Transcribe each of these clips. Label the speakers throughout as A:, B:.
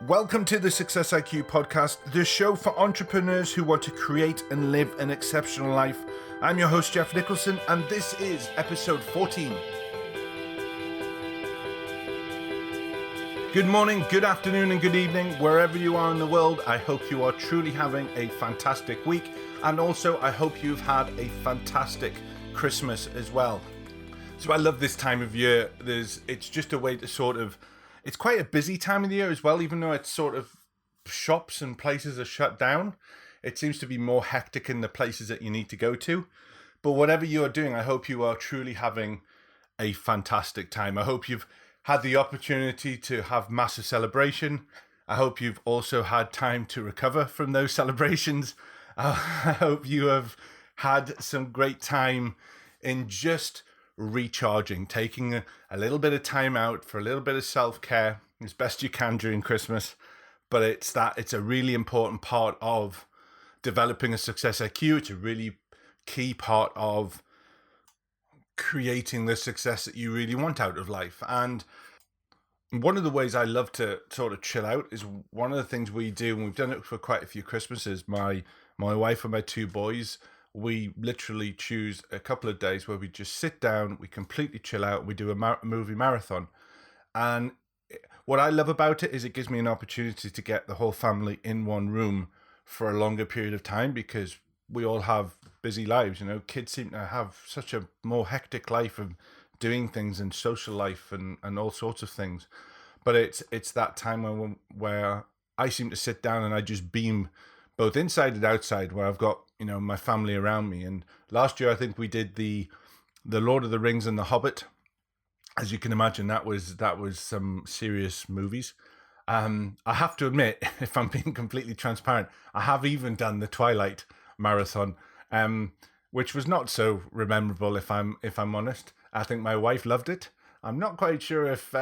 A: Welcome to the Success IQ podcast, the show for entrepreneurs who want to create and live an exceptional life. I'm your host, Jeff Nicholson, and this is episode 14. Good morning, good afternoon, and good evening, wherever you are in the world. I hope you are truly having a fantastic week, and also I hope you've had a fantastic Christmas as well. So I love this time of year. It's just a way to it's quite a busy time of the year as well, even though it's sort of shops and places are shut down. It seems to be more hectic in the places that you need to go to. But whatever you are doing, I hope you are truly having a fantastic time. I hope you've had the opportunity to have massive celebration. I hope you've also had time to recover from those celebrations. I hope you have had some great time in just recharging, taking a little bit of time out for a little bit of self-care as best you can during Christmas. But it's a really important part of developing a success IQ. It's a really key part of creating the success that you really want out of life. And one of the ways I love to sort of chill out is one of the things we do, and we've done it for quite a few Christmases. My wife and my two boys, we literally choose a couple of days where we just sit down, we completely chill out, we do a movie marathon. And what I love about it is it gives me an opportunity to get the whole family in one room for a longer period of time, because we all have busy lives. You know, kids seem to have such a more hectic life of doing things and social life and all sorts of things. But it's that time where I seem to sit down and I just beam both inside and outside, where I've got, you know, my family around me. And last year I think we did the Lord of the Rings and the Hobbit. As you can imagine, that was some serious movies. I have to admit, if I'm being completely transparent, I have even done the Twilight marathon, which was not so memorable, if I'm honest. I think my wife loved it. I'm not quite sure if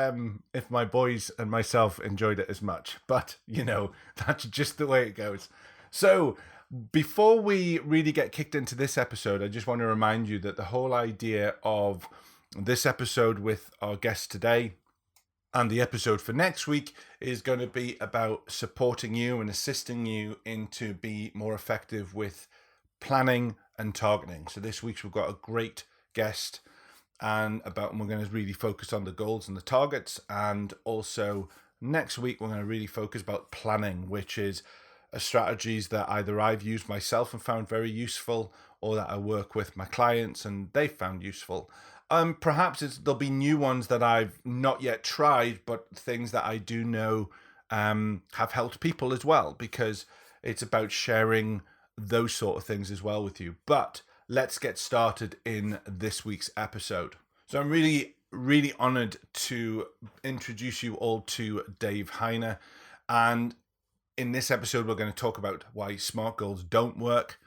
A: my boys and myself enjoyed it as much, but you know, that's just the way it goes. So before we really get kicked into this episode, I just want to remind you that the whole idea of this episode with our guest today and the episode for next week is going to be about supporting you and assisting you to be more effective with planning and targeting. So this week we've got a great guest, and we're going to really focus on the goals and the targets. And also next week we're going to really focus about planning, which is strategies that either I've used myself and found very useful, or that I work with my clients and they found useful. Perhaps there'll be new ones that I've not yet tried, but things that I do know have helped people as well, because it's about sharing those sort of things as well with you. But let's get started in this week's episode. So I'm really, really honored to introduce you all to Dave Hyner. And in this episode, we're going to talk about why SMART goals don't work.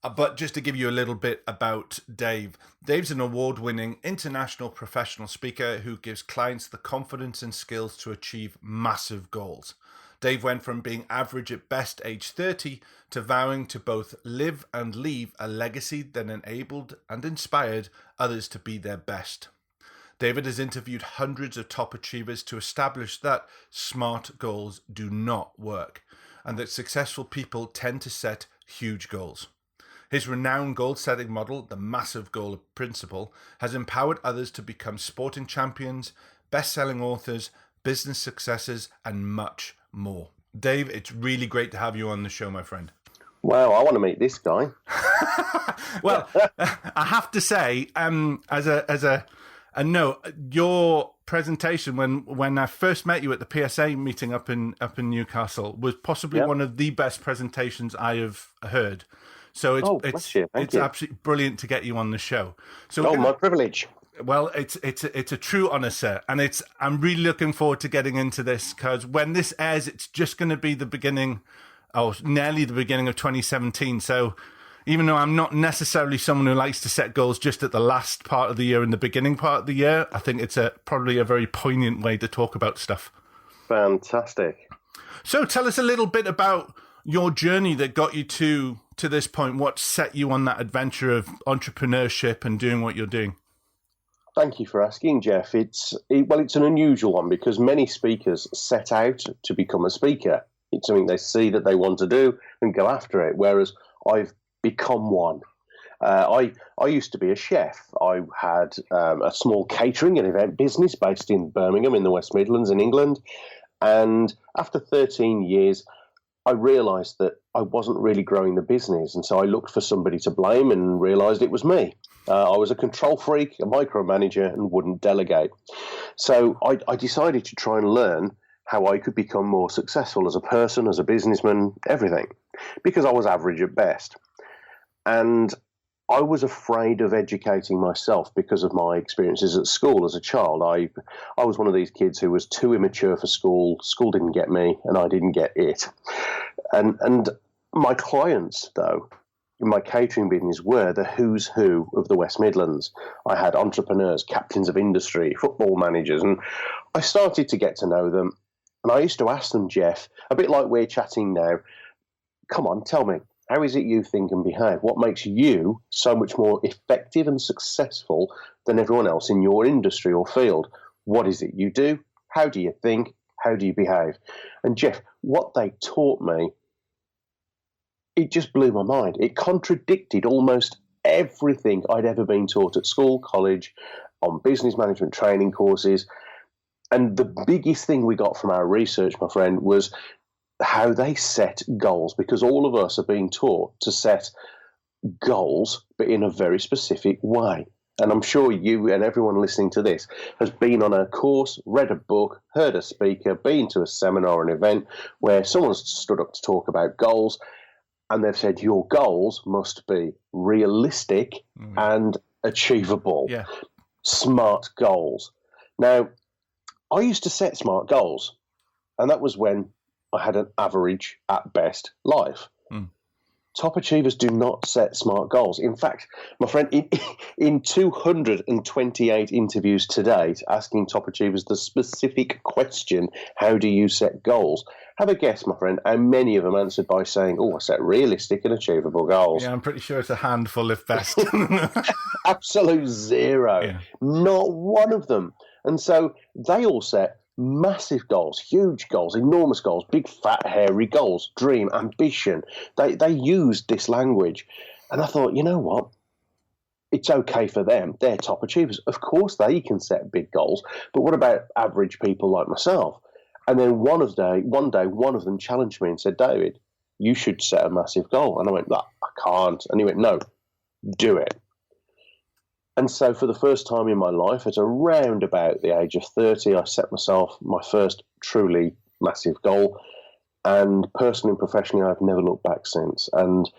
A: But just to give you a little bit about Dave, Dave's an award-winning international professional speaker who gives clients the confidence and skills to achieve massive goals. Dave went from being average at best age 30 to vowing to both live and leave a legacy that enabled and inspired others to be their best. David has interviewed hundreds of top achievers to establish that SMART goals do not work, and that successful people tend to set huge goals. His renowned goal-setting model, the massive goal principle, has empowered others to become sporting champions, best-selling authors, business successes, and much more. Dave, it's really great to have you on the show, my friend.
B: Wow, I want to meet this guy.
A: Well, I have to say, as a note, your presentation when I first met you at the PSA meeting up in Newcastle was possibly one of the best presentations I have heard. So it's absolutely brilliant to get you on the show. So
B: my privilege.
A: Well, it's a true honor, sir, and I'm really looking forward to getting into this, because when this airs, it's just going to be the beginning, nearly the beginning of 2017. So even though I'm not necessarily someone who likes to set goals just at the last part of the year and the beginning part of the year, I think it's probably a very poignant way to talk about stuff.
B: Fantastic.
A: So tell us a little bit about your journey that got you to this point. What set you on that adventure of entrepreneurship and doing what you're doing?
B: Thank you for asking, Jeff. It's an unusual one because many speakers set out to become a speaker. It's something they see that they want to do and go after it, whereas I've become one. I used to be a chef. I had a small catering and event business based in Birmingham in the West Midlands in England. And after 13 years, I realised that I wasn't really growing the business. And so I looked for somebody to blame and realised it was me. I was a control freak, a micromanager, and wouldn't delegate. So I decided to try and learn how I could become more successful as a person, as a businessman, everything, because I was average at best. And I was afraid of educating myself because of my experiences at school as a child. I was one of these kids who was too immature for school. School didn't get me, and I didn't get it. And my clients, though, in my catering business were the who's who of the West Midlands. I had entrepreneurs, captains of industry, football managers, and I started to get to know them. And I used to ask them, Jeff, a bit like we're chatting now, come on, tell me, how is it you think and behave? What makes you so much more effective and successful than everyone else in your industry or field? What is it you do? How do you think? How do you behave? And Jeff, what they taught me, it just blew my mind. It contradicted almost everything I'd ever been taught at school, college, on business management training courses. And the biggest thing we got from our research, my friend, was how they set goals, because all of us are being taught to set goals, but in a very specific way. And I'm sure you and everyone listening to this has been on a course, read a book, heard a speaker, been to a seminar or an event where someone's stood up to talk about goals, and they've said your goals must be realistic and achievable.
A: Yeah.
B: Smart goals. Now, I used to set smart goals, and that was when I had an average at best life. Top achievers do not set smart goals. In fact, my friend, in 228 interviews to date, asking top achievers the specific question, how do you set goals? Have a guess, my friend, how many of them answered by saying, I set realistic and achievable goals.
A: Yeah, I'm pretty sure it's a handful if best.
B: Absolute zero. Yeah. Not one of them. And so they all set massive goals, huge goals, enormous goals, big, fat, hairy goals, dream, ambition. They used this language. And I thought, you know what? It's okay for them. They're top achievers. Of course, they can set big goals. But what about average people like myself? And then one day, one of them challenged me and said, David, you should set a massive goal. And I went, I can't. And he went, no, do it. And so for the first time in my life, at around about the age of 30, I set myself my first truly massive goal. And personally and professionally, I've never looked back since. And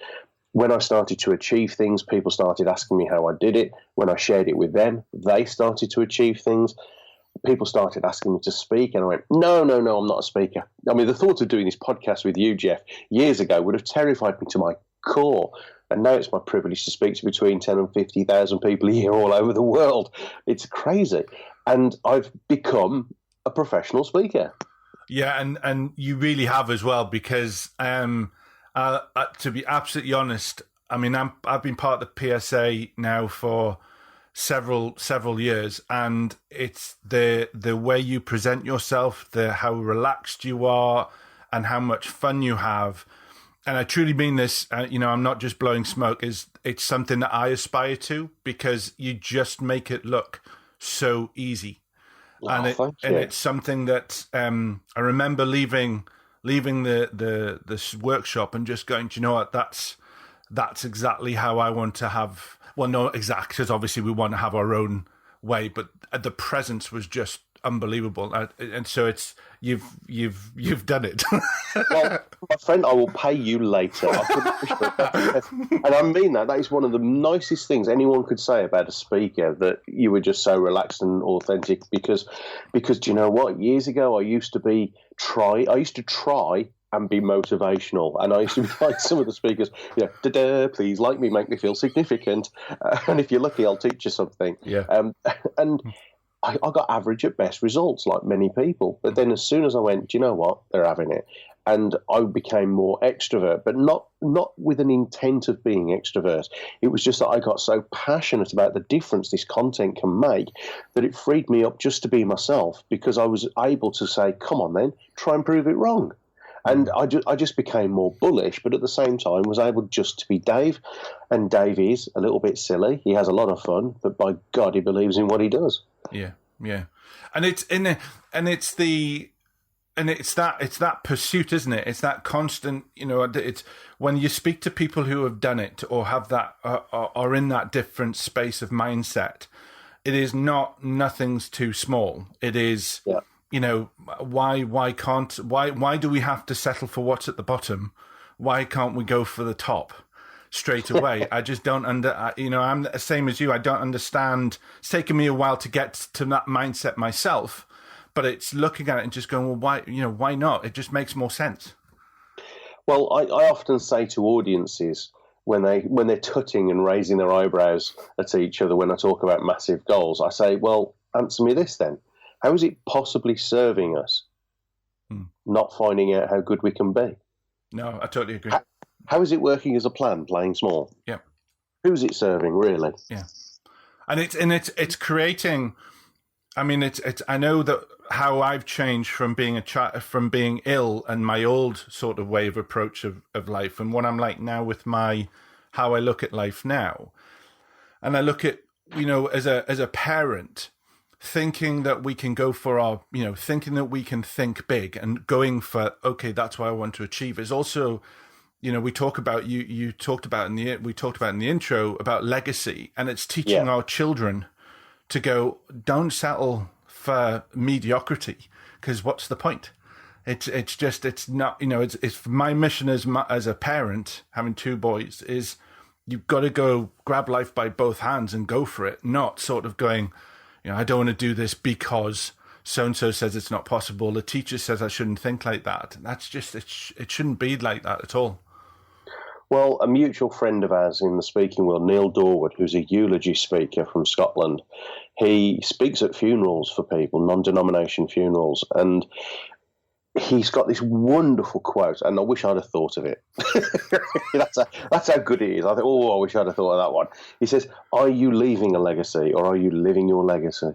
B: when I started to achieve things, people started asking me how I did it. When I shared it with them, they started to achieve things. People started asking me to speak, and I went, no, I'm not a speaker. I mean, the thought of doing this podcast with you, Jeff, years ago would have terrified me to my core. And now it's my privilege to speak to between 10 and 50,000 people a year all over the world. It's crazy. And I've become a professional speaker.
A: Yeah, and you really have as well, because to be absolutely honest, I mean, I've been part of the PSA now for several years, and it's the way you present yourself, how relaxed you are, and how much fun you have. And I truly mean this, I'm not just blowing smoke. It's something that I aspire to, because you just make it look so easy. And it's something that I remember leaving the workshop and just going, do you know what, that's exactly how I want to have. Well, not exact, because obviously we want to have our own way, but the presence was just unbelievable, and so it's you've done it.
B: Well, my friend, I will pay you later. And I mean that is one of the nicest things anyone could say about a speaker, that you were just so relaxed and authentic. Because do you know what? Years ago, I used to try and be motivational, and I used to be like some of the speakers, please like me, make me feel significant, and if you're lucky, I'll teach you something.
A: Yeah.
B: And I got average at best results, like many people. But then as soon as I went, do you know what? They're having it. and I became more extrovert, but not with an intent of being extrovert. It was just that I got so passionate about the difference this content can make that it freed me up just to be myself, because I was able to say, come on then, try and prove it wrong. And I just became more bullish, but at the same time was able just to be Dave. And Dave is a little bit silly. He has a lot of fun, but by God, he believes in what he does.
A: Yeah, yeah. And it's that pursuit, isn't it? It's that constant, it's when you speak to people who have done it or have that, are in that different space of mindset, it is nothing's too small. It is, why do we have to settle for what's at the bottom? Why can't we go for the top straight away? I just don't I'm the same as you. I don't understand. It's taken me a while to get to that mindset myself. But it's looking at it and just going, well, why not? It just makes more sense.
B: Well, I often say to audiences when they're tutting and raising their eyebrows at each other when I talk about massive goals, I say, well, answer me this then. How is it possibly serving us not finding out how good we can be?
A: No, I totally agree.
B: How is it working as a plan, playing small?
A: Yeah.
B: Who's it serving, really?
A: Yeah. And it's creating. I mean, it's. I know that how I've changed from being from being ill and my old sort of way of approach of life, and what I'm like now with how I look at life now, and I look at as a parent, thinking that we can go for our thinking that we can think big and going for that's what I want to achieve is also. We talk about we talked about in the intro about legacy, and it's teaching our children to go, don't settle for mediocrity, because what's the point? It's not, it's my mission as a parent, having two boys, is you've got to go grab life by both hands and go for it, not sort of going, I don't want to do this because so-and-so says it's not possible. The teacher says I shouldn't think like that. That's just, it shouldn't be like that at all.
B: Well, a mutual friend of ours in the speaking world, Neil Dorwood, who's a eulogy speaker from Scotland, he speaks at funerals for people, non-denomination funerals, and he's got this wonderful quote, and I wish I'd have thought of it. That's how good it is. I think, I wish I'd have thought of that one. He says, are you leaving a legacy, or are you living your legacy?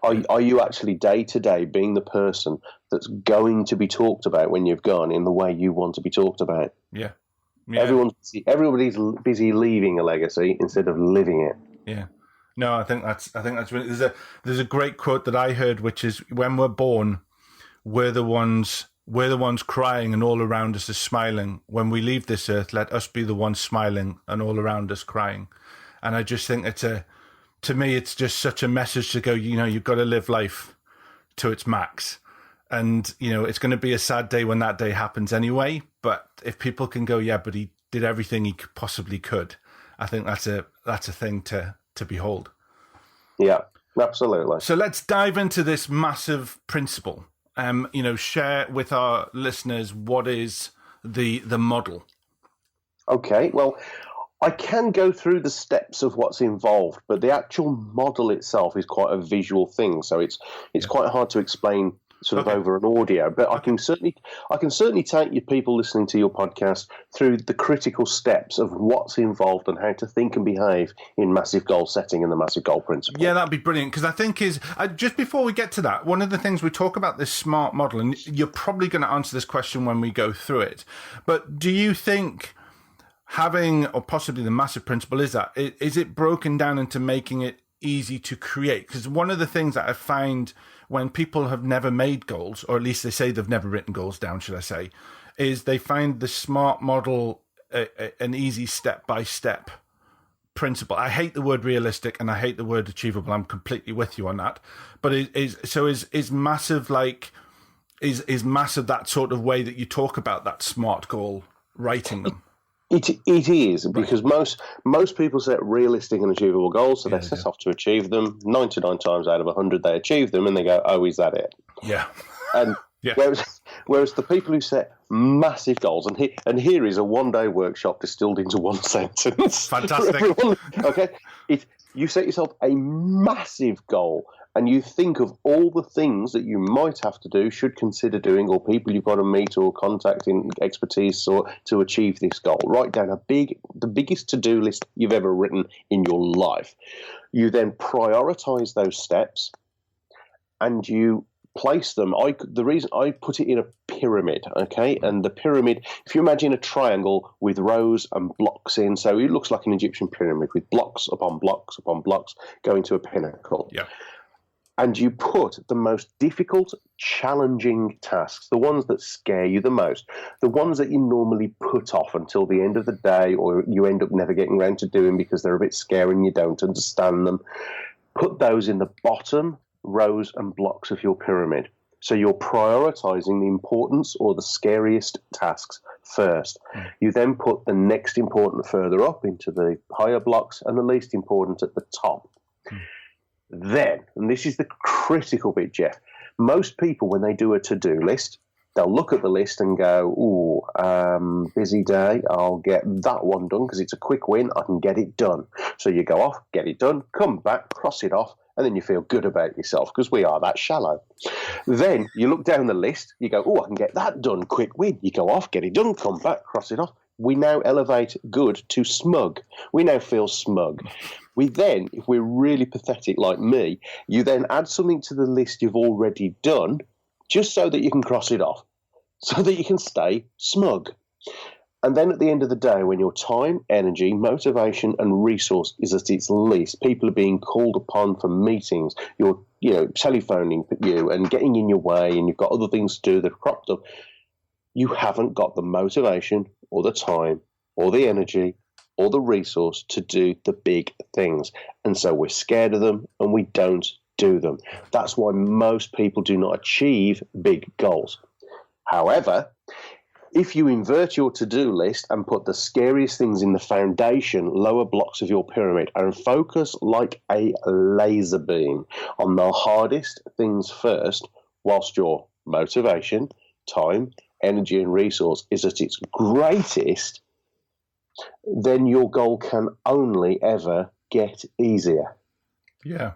B: Are you actually day to day being the person that's going to be talked about when you've gone in the way you want to be talked about?
A: Yeah. Yeah.
B: Everybody's busy leaving a legacy instead of living it.
A: Yeah. No, I think that's really, there's a great quote that I heard, which is, when we're born, we're the ones crying and all around us is smiling. When we leave this earth, let us be the ones smiling and all around us crying. And I just think to me, it's just such a message to go, you've got to live life to its max. And, it's going to be a sad day when that day happens anyway. But if people can go, but he did everything he possibly could, I think that's a thing to behold. Yeah,
B: absolutely.
A: So let's dive into this massive principle. Share with our listeners what is the model.
B: Okay, well, I can go through the steps of what's involved, but the actual model itself is quite a visual thing. So it's quite hard to explain sort of over an audio, but I can certainly take you people listening to your podcast through the critical steps of what's involved and how to think and behave in massive goal setting and the massive goal principle.
A: Yeah, that'd be brilliant, because I think just before we get to that, one of the things we talk about this SMART model, and you're probably going to answer this question when we go through it, but do you think having, or possibly the massive principle, is it broken down into making it easy to create? Because one of the things that I find when people have never made goals, or at least they say they've never written goals down, should I say, is they find the SMART model an easy step-by-step principle. I hate the word realistic and I hate the word achievable. I'm completely with you on that. But is massive is massive that sort of way that you talk about that SMART goal, writing them?
B: It is, because most people set realistic and achievable goals, so they set off to achieve them. 99 times out of 100, they achieve them, and they go, "Oh, is that it?"
A: Yeah.
B: And whereas the people who set massive goals, and here is a one-day workshop distilled into one sentence.
A: Fantastic.
B: For everyone, okay, you set yourself a massive goal and you think of all the things that you might have to do, should consider doing, or people you've got to meet or contacting expertise or to achieve this goal. Write down the biggest to-do list you've ever written in your life. You then prioritize those steps and you place them. The reason I put it in a pyramid, okay? And the pyramid, if you imagine a triangle with rows and blocks in, so it looks like an Egyptian pyramid with blocks upon blocks upon blocks going to a pinnacle.
A: Yeah.
B: And you put the most difficult, challenging tasks, the ones that scare you the most, the ones that you normally put off until the end of the day, or you end up never getting around to doing because they're a bit scary and you don't understand them. Put those in the bottom rows and blocks of your pyramid. So you're prioritizing the importance or the scariest tasks first. You then put the next important further up into the higher blocks and the least important at the top. Then, and this is the critical bit, Jeff, most people, when they do a to-do list, they'll look at the list and go, busy day, I'll get that one done because it's a quick win, I can get it done. So you go off, get it done, come back, cross it off, and then you feel good about yourself because we are that shallow. Then you look down the list, you go, I can get that done, quick win. You go off, get it done, come back, cross it off. We now elevate good to smug. We now feel smug. We then, if we're really pathetic like me, you then add something to the list you've already done just so that you can cross it off, so that you can stay smug. And then at the end of the day, when your time, energy, motivation, and resource is at its least, people are being called upon for meetings, you're telephoning you and getting in your way, and you've got other things to do that have cropped up, you haven't got the motivation or the time or the energy or the resource to do the big things. And so we're scared of them and we don't do them. That's why most people do not achieve big goals. However, if you invert your to-do list and put the scariest things in the foundation, lower blocks of your pyramid, and focus like a laser beam on the hardest things first, whilst your motivation, time, energy, and resource is at its greatest, then your goal can only ever get easier.
A: Yeah.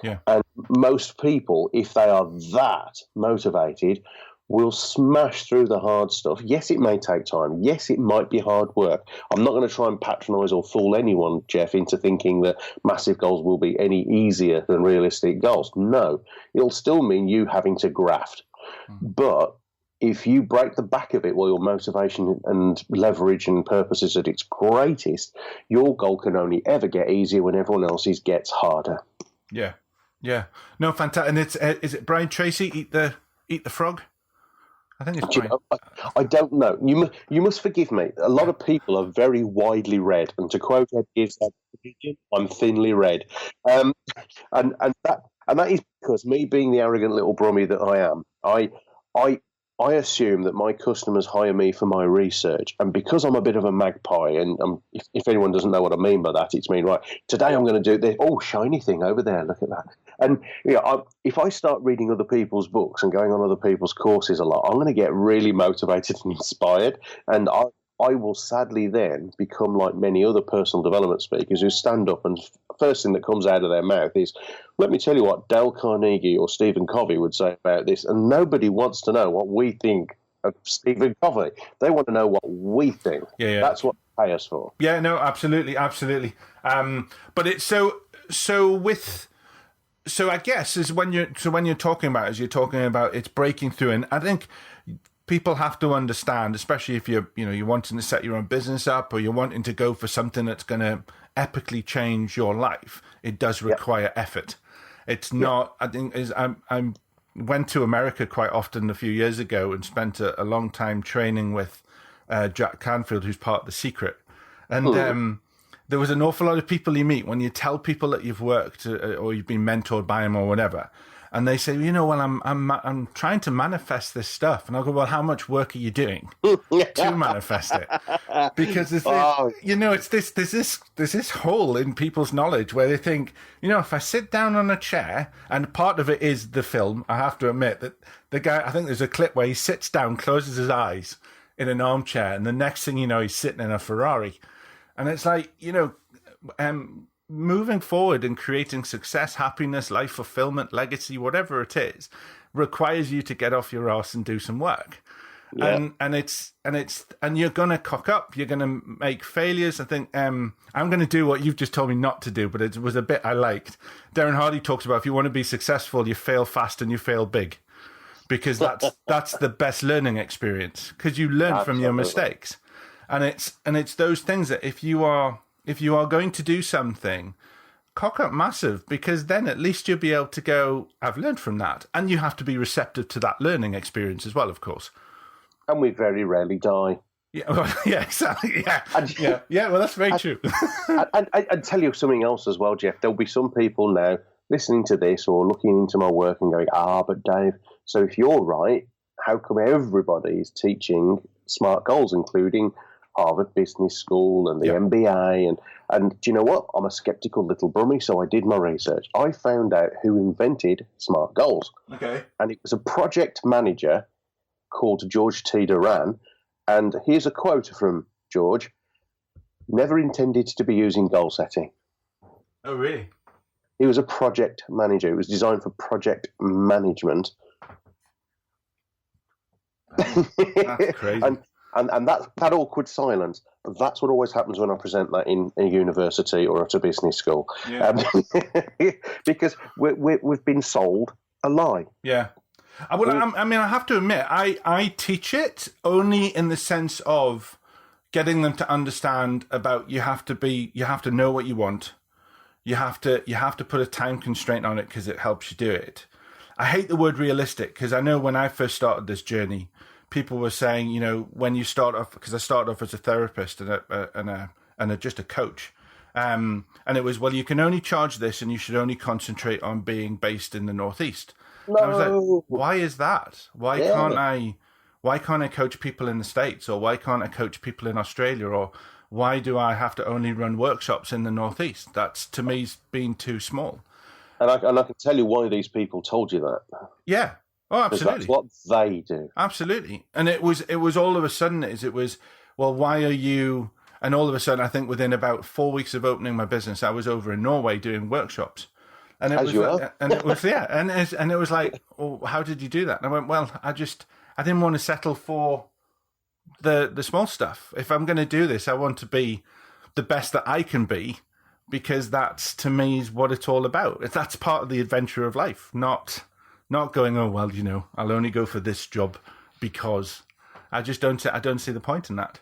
A: Yeah.
B: And most people, if they are that motivated, will smash through the hard stuff. Yes, it may take time. Yes, it might be hard work. I'm not going to try and patronise or fool anyone, Jeff, into thinking that massive goals will be any easier than realistic goals. No, it'll still mean you having to graft. But if you break the back of it while your motivation and leverage and purpose is at its greatest, your goal can only ever get easier when everyone else's gets harder.
A: Yeah. Yeah. No, fantastic. And it's is it Brian Tracy, Eat the Frog? I think it's Brian.
B: I don't know. You must forgive me. A lot of people are very widely read, and to quote Ed Gibbs, I'm thinly read. And that is because me being the arrogant little brummie that I am, I assume that my customers hire me for my research, and because I'm a bit of a magpie, and if anyone doesn't know what I mean by that, it's mean, right, today I'm going to do this, shiny thing over there, look at that. And if I start reading other people's books and going on other people's courses a lot, I'm going to get really motivated and inspired, and I will sadly then become like many other personal development speakers who stand up and first thing that comes out of their mouth is, let me tell you what Dale Carnegie or Stephen Covey would say about this. And nobody wants to know what we think of Stephen Covey. They want to know what we think.
A: Yeah.
B: That's what they pay us for.
A: Yeah, no, absolutely. But it's so I guess is when you're talking about it's breaking through, and I think people have to understand, especially if you're wanting to set your own business up or you're wanting to go for something that's going to epically change your life, it does require effort. It's not. I think I went to America quite often a few years ago and spent a long time training with Jack Canfield, who's part of The Secret, and there was an awful lot of people you meet when you tell people that you've worked or you've been mentored by him or whatever. And they say, well, I'm trying to manifest this stuff, and I'll go, well, how much work are you doing to manifest it? Because there's this hole in people's knowledge where they think, if I sit down on a chair, and part of it is the film, I have to admit that the guy, I think there's a clip where he sits down, closes his eyes in an armchair, and the next thing you know, he's sitting in a Ferrari, and it's like, moving forward and creating success, happiness, life fulfillment, legacy, whatever it is, requires you to get off your ass and do some work.
B: Yeah.
A: And you're gonna cock up. You're gonna make failures. I think I'm gonna do what you've just told me not to do, but it was a bit I liked. Darren Hardy talks about if you want to be successful, you fail fast and you fail big, because that's the best learning experience, because you learn from your mistakes, and it's those things that if you are going to do something, cock up massive, because then at least you'll be able to go, I've learned from that, and you have to be receptive to that learning experience as well, of course.
B: And we very rarely die.
A: Yeah, well, yeah, exactly. Yeah. Well, that's very true.
B: I'd tell you something else as well, Jeff. There'll be some people now listening to this or looking into my work and going, but Dave, so if you're right, how come everybody is teaching SMART goals, including Harvard Business School and the MBA? And do you know what? I'm a skeptical little brummie, so I did my research. I found out who invented SMART goals.
A: Okay.
B: And it was a project manager called George T. Duran. And here's a quote from George: never intended to be using goal setting.
A: Oh, really?
B: He was a project manager. It was designed for project management.
A: That's crazy.
B: and that awkward silence, that's what always happens when I present that in a university or at a business school.
A: Yeah.
B: Because we've been sold a lie.
A: Yeah. Well, I mean, I have to admit, I teach it only in the sense of getting them to understand about you have to know what you want. You have to put a time constraint on it because it helps you do it. I hate the word realistic, because I know when I first started this journey, people were saying, when you start off, because I started off as a therapist and just a coach. And it was, well, you can only charge this and you should only concentrate on being based in the Northeast.
B: No.
A: I was like, why is that? Why can't I coach people in the States, or why can't I coach people in Australia, or why do I have to only run workshops in the Northeast? That's, to me, been too small.
B: And I can tell you why these people told you that.
A: Yeah. Oh, absolutely.
B: That's what they do.
A: Absolutely. And it was all of a sudden, it was, well, why are you... And all of a sudden, I think within about 4 weeks of opening my business, I was over in Norway doing workshops. And it was like, oh, how did you do that? And I went, well, I didn't want to settle for the small stuff. If I'm going to do this, I want to be the best that I can be, because that's, to me, is what it's all about. That's part of the adventure of life, not going, oh, well, I'll only go for this job because I don't see the point in that.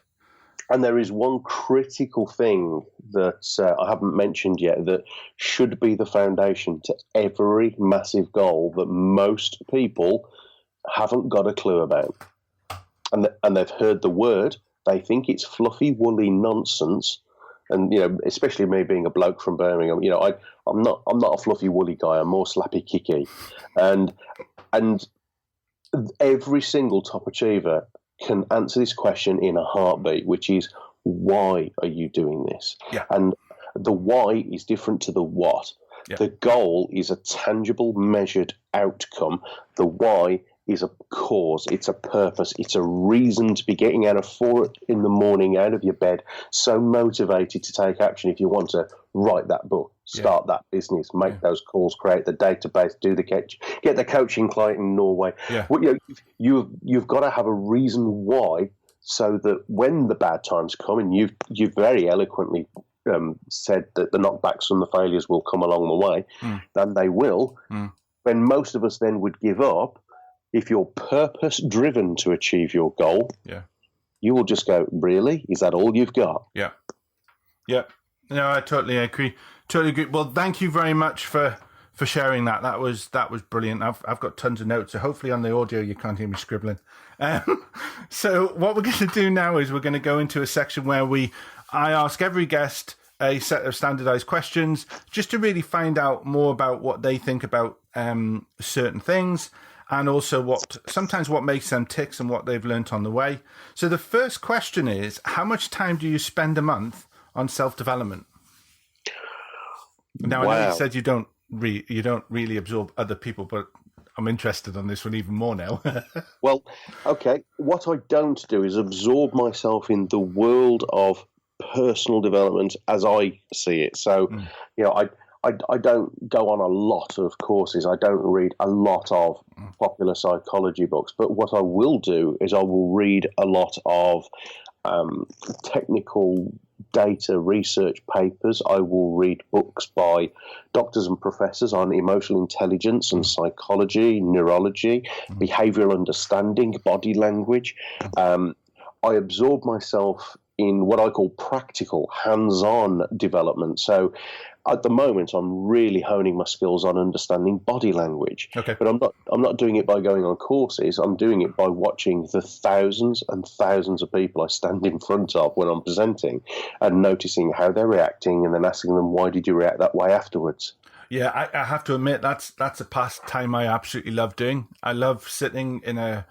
B: And there is one critical thing that I haven't mentioned yet that should be the foundation to every massive goal that most people haven't got a clue about. And they've heard the word, they think it's fluffy, woolly nonsense. And, especially me being a bloke from Birmingham, I'm not a fluffy, woolly guy. I'm more slappy, kicky. And every single top achiever can answer this question in a heartbeat, which is, why are you doing this?
A: Yeah.
B: And the why is different to the what. Yeah. The goal is a tangible, measured outcome. The why is a cause. It's a purpose. It's a reason to be getting out of 4 in the morning, out of your bed, so motivated to take action. If you want to write that book, start that business, make those calls, create the database, get the coaching client in Norway. Yeah. Well, you've got to have a reason why, so that when the bad times come, and you've very eloquently said that the knockbacks and the failures will come along the way, then they will. When most of us then would give up, if you're purpose-driven to achieve your goal, you will just go, really? Is that all you've got?
A: Yeah. Yeah. No, I totally agree. Totally agree. Well, thank you very much for sharing that. That was brilliant. I've got tons of notes, so hopefully on the audio you can't hear me scribbling. So what we're going to do now is we're going to go into a section where I ask every guest a set of standardized questions just to really find out more about what they think about certain things, and also what makes them tick and what they've learnt on the way. So the first question is, how much time do you spend a month on self-development? Now, I know you said you don't really absorb other people, but I'm interested on this one even more now.
B: Well, okay. What I don't do is absorb myself in the world of personal development as I see it. So, you know, I don't go on a lot of courses. I don't read a lot of popular psychology books. But what I will do is I will read a lot of technical data research papers. I will read books by doctors and professors on emotional intelligence and psychology, neurology, behavioral understanding, body language. I absorb myself in what I call practical, hands-on development. So at the moment, I'm really honing my skills on understanding body language.
A: Okay.
B: But I'm not doing it by going on courses. I'm doing it by watching the thousands and thousands of people I stand in front of when I'm presenting and noticing how they're reacting and then asking them, why did you react that way afterwards?
A: Yeah, I have to admit that's a pastime I absolutely love doing. I love sitting in a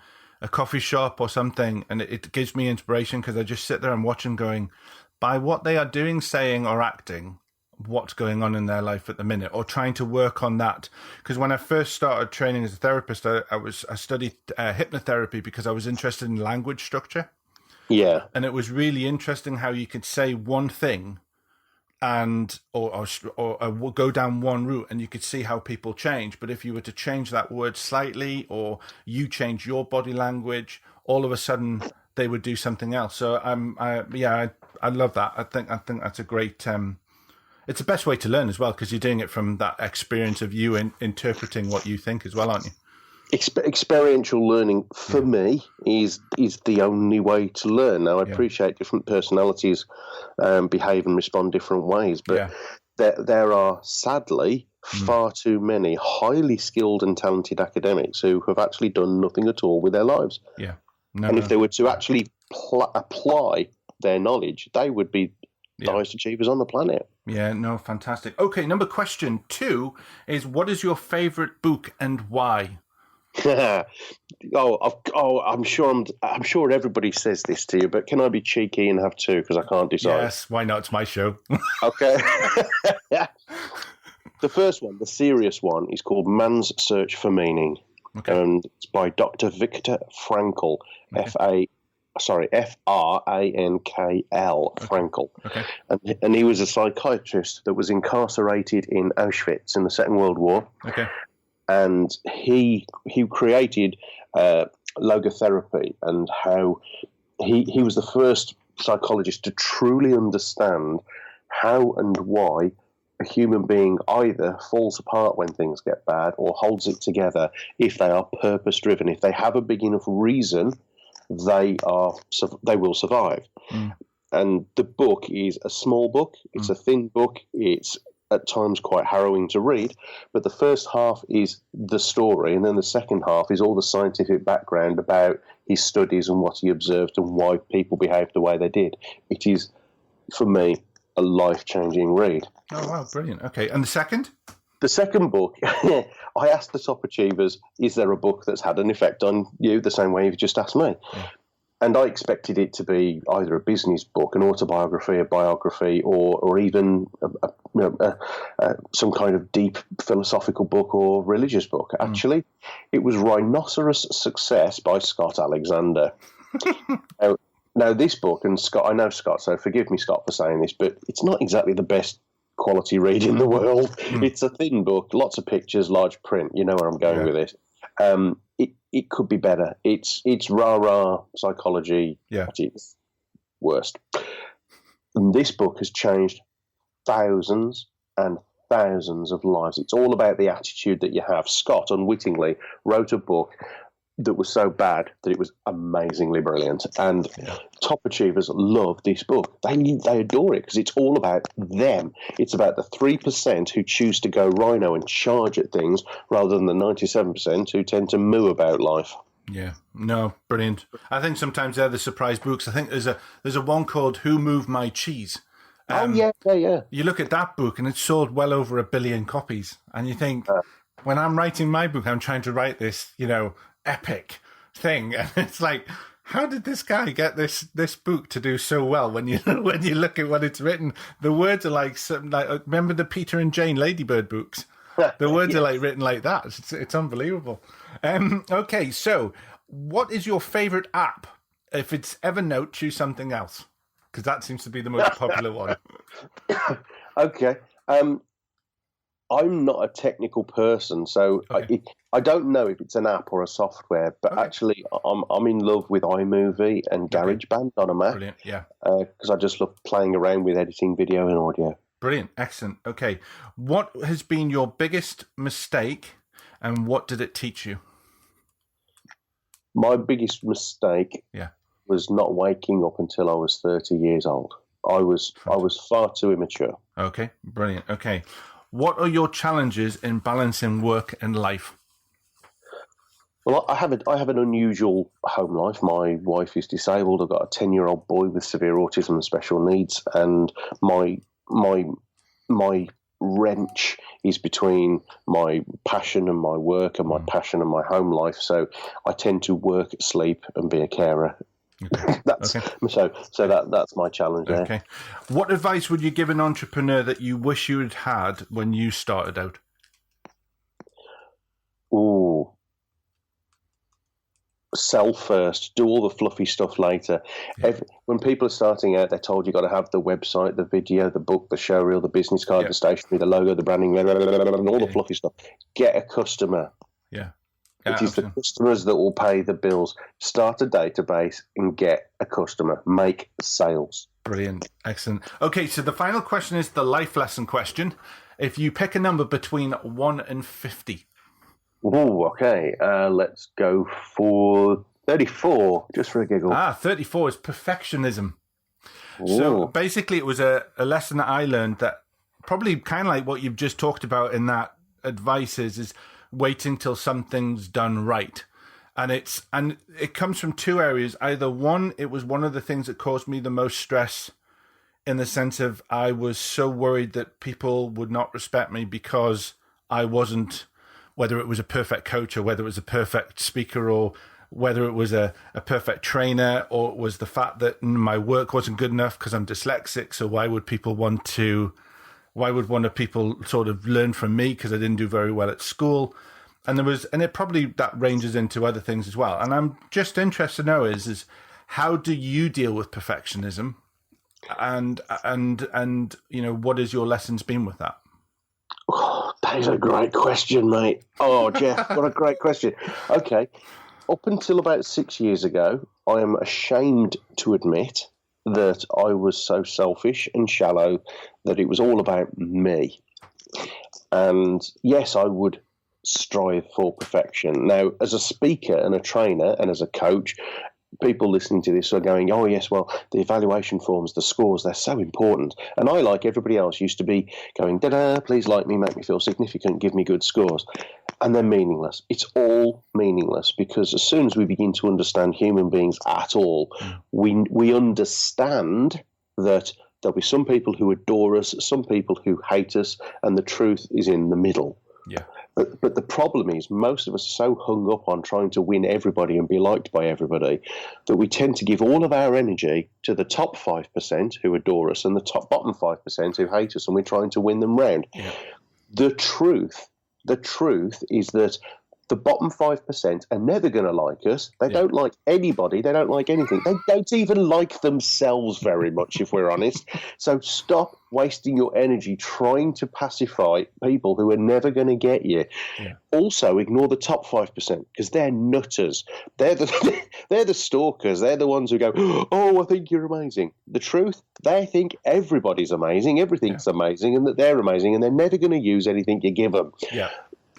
A: coffee shop or something, and it gives me inspiration because I just sit there and watch them going, by what they are doing, saying, or acting, what's going on in their life at the minute, or trying to work on that. Because when I first started training as a therapist, I studied hypnotherapy because I was interested in language structure.
B: Yeah.
A: And it was really interesting how you could say one thing and or go down one route and you could see how people change. But if you were to change that word slightly or you change your body language, all of a sudden they would do something else. So I love that. I think that's a great it's the best way to learn as well, because you're doing it from that experience of you interpreting what you think as well, aren't you?
B: Experiential learning for me is the only way to learn. Now, I appreciate different personalities behave and respond different ways, but there are sadly far too many highly skilled and talented academics who have actually done nothing at all with their lives.
A: Yeah.
B: If they were to actually apply their knowledge, they would be the highest achievers on the planet.
A: Yeah, no, fantastic. Okay, question 2 is, what is your favorite book and why?
B: I'm sure everybody says this to you, but can I be cheeky and have 2 because I can't decide?
A: Yes, why not? It's my show.
B: Okay. The first one, the serious one, is called Man's Search for Meaning.
A: Okay.
B: And it's by Dr. Viktor Frankl,
A: Okay.
B: Frankl, Frankl.
A: Okay.
B: And he was a psychiatrist that was incarcerated in Auschwitz in the Second World War.
A: Okay.
B: And he created logotherapy, and how he was the first psychologist to truly understand how and why a human being either falls apart when things get bad or holds it together if they are purpose-driven. If they have a big enough reason, they will survive. And the book is a small book. It's a thin book. It's at times quite harrowing to read, but the first half is the story, and then the second half is all the scientific background about his studies and what he observed and why people behaved the way they did. It is, for me, a life-changing read.
A: Oh, wow, brilliant. Okay, and the second?
B: The second book, I asked the top achievers, is there a book that's had an effect on you the same way you've just asked me? Yeah. And I expected it to be either a business book, an autobiography, a biography, or even some kind of deep philosophical book or religious book. Actually, it was Rhinoceros Success by Scott Alexander. Now, this book, and Scott, I know Scott, so forgive me, Scott, for saying this, but it's not exactly the best quality read in the world. It's a thin book, lots of pictures, large print. You know where I'm going with this. It could be better. It's rah-rah psychology at its worst. And this book has changed thousands and thousands of lives. It's all about the attitude that you have. Scott, unwittingly, wrote a book that was so bad that it was amazingly brilliant. And top achievers love this book. They adore it because it's all about them. It's about the 3% who choose to go rhino and charge at things rather than the 97% who tend to moo about life.
A: Yeah, no, brilliant. I think sometimes they're the surprise books. I think there's a one called Who Moved My Cheese?
B: Yeah.
A: You look at that book and it's sold well over 1 billion copies. And you think, when I'm writing my book, I'm trying to write this, epic thing. And it's like, how did this guy get this book to do so well? When you look at what it's written, the words are like something like, remember the Peter and Jane Ladybird books? The words are like written like that. It's unbelievable. Okay, so what is your favorite app? If it's Evernote, choose something else. Because that seems to be the most popular one.
B: Okay. I'm not a technical person, so
A: Okay.
B: I don't know if it's an app or a software, but
A: Okay.
B: actually I'm in love with iMovie and
A: Okay.
B: GarageBand on a Mac
A: Brilliant. Yeah.
B: because I just love playing around with editing video and audio.
A: Brilliant. Excellent. Okay. What has been your biggest mistake and what did it teach you?
B: My biggest mistake
A: Yeah.
B: was not waking up until I was 30 years old. I was far too immature.
A: Okay. Brilliant. Okay. What are your challenges in balancing work and life?
B: Well, I have an unusual home life. My wife is disabled. I've got a 10-year-old boy with severe autism and special needs, and my wrench is between my passion and my work and my passion and my home life. So I tend to work, sleep, and be a carer.
A: Okay.
B: That's my challenge there.
A: Okay. What advice would you give an entrepreneur that you wish you had had when you started out?
B: Ooh. Sell first, do all the fluffy stuff later.
A: Yeah.
B: When people are starting out, they're told you've got to have the website, the video, the book, the showreel, the business card, the stationery, the logo, the branding, and all the fluffy stuff. Get a customer.
A: Yeah.
B: It is the customers that will pay the bills. Start a database and get a customer. Make sales.
A: Brilliant. Excellent. Okay, so the final question is the life lesson question. If you pick a number between 1 and 50.
B: Oh, okay. Let's go for 34, just for a giggle.
A: 34 is perfectionism.
B: Ooh.
A: So basically it was a lesson that I learned that probably kind of like what you've just talked about in that advice is waiting till something's done right. And it comes from two areas. Either one, it was one of the things that caused me the most stress in the sense of I was so worried that people would not respect me because I wasn't, whether it was a perfect coach or whether it was a perfect speaker or whether it was a perfect trainer or it was the fact that my work wasn't good enough because I'm dyslexic. So why would people people sort of learn from me because I didn't do very well at school? And it probably that ranges into other things as well. And I'm just interested to know is how do you deal with perfectionism and what has your lessons been with that?
B: Oh, that is a great question, mate. Oh, Jeff, what a great question. Okay. Up until about 6 years ago, I am ashamed to admit that I was so selfish and shallow that it was all about me. And yes, I would strive for perfection. Now, as a speaker and a trainer and as a coach, people listening to this are going, oh, yes, well, the evaluation forms, the scores, they're so important. And I, like everybody else, used to be going, da-da, please like me, make me feel significant, give me good scores. And they're meaningless. It's all meaningless because as soon as we begin to understand human beings at all, we understand that there'll be some people who adore us, some people who hate us, and the truth is in the middle.
A: Yeah.
B: But the problem is most of us are so hung up on trying to win everybody and be liked by everybody that we tend to give all of our energy to the top 5% who adore us and the bottom 5% who hate us, and we're trying to win them round.
A: Yeah.
B: The truth is that the bottom 5% are never going to like us. They don't like anybody. They don't like anything. They don't even like themselves very much, if we're honest. So stop wasting your energy trying to pacify people who are never going to get you. Yeah. Also, ignore the top 5% because they're nutters. They're the stalkers. They're the ones who go, oh, I think you're amazing. The truth, they think everybody's amazing, everything's amazing, and that they're amazing, and they're never going to use anything you give them. Yeah.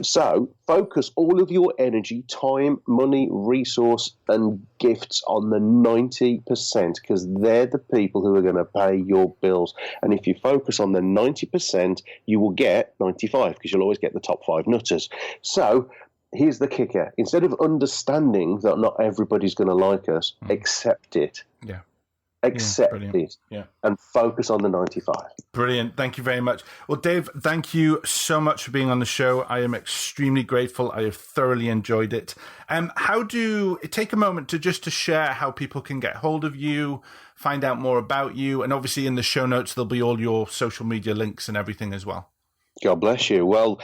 B: So focus all of your energy, time, money, resource, and gifts on the 90% because they're the people who are going to pay your bills. And if you focus on the 90%, you will get 95 because you'll always get the top 5 nutters. So here's the kicker. Instead of understanding that not everybody's going to like us, accept it. Yeah. Accept it and focus on the 95.
A: Brilliant. Thank you very much. Well, Dave, thank you so much for being on the show. I am extremely grateful. I have thoroughly enjoyed it. Take a moment to share how people can get hold of you, find out more about you, and obviously in the show notes, there'll be all your social media links and everything as well.
B: God bless you. Well,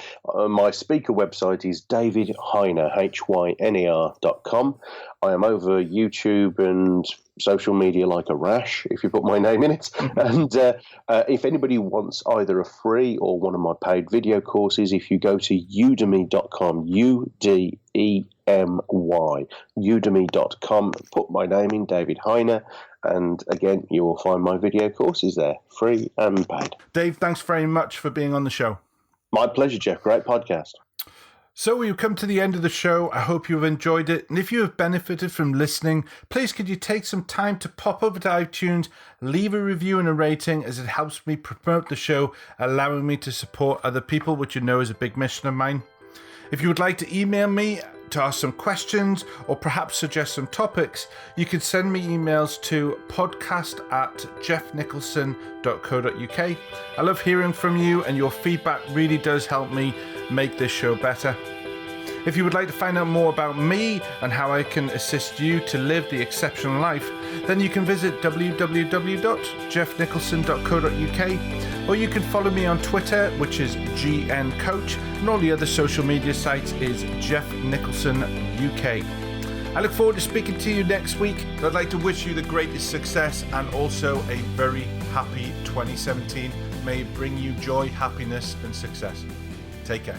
B: my speaker website is davidhyner, hyner.com. I am over YouTube and social media like a rash, if you put my name in it. And if anybody wants either a free or one of my paid video courses, if you go to udemy.com, UDEMY, udemy.com, put my name in, David Hyner, and again, you will find my video courses there, free and paid.
A: Dave, thanks very much for being on the show.
B: My pleasure, Jeff. Great podcast.
A: So we've come to the end of the show. I hope you've enjoyed it. And if you have benefited from listening, please could you take some time to pop over to iTunes, leave a review and a rating, as it helps me promote the show, allowing me to support other people, which you know is a big mission of mine. If you would like to email me to ask some questions or perhaps suggest some topics, you can send me emails to podcast@jeffnicholson.co.uk. I love hearing from you, and your feedback really does help me make this show better. If you would like to find out more about me and how I can assist you to live the exceptional life, then you can visit www.jeffnicholson.co.uk, or you can follow me on Twitter, which is GNCoach, and all the other social media sites is Jeff Nicholson UK. I look forward to speaking to you next week. I'd like to wish you the greatest success and also a very happy 2017. May it bring you joy, happiness, and success. Take care.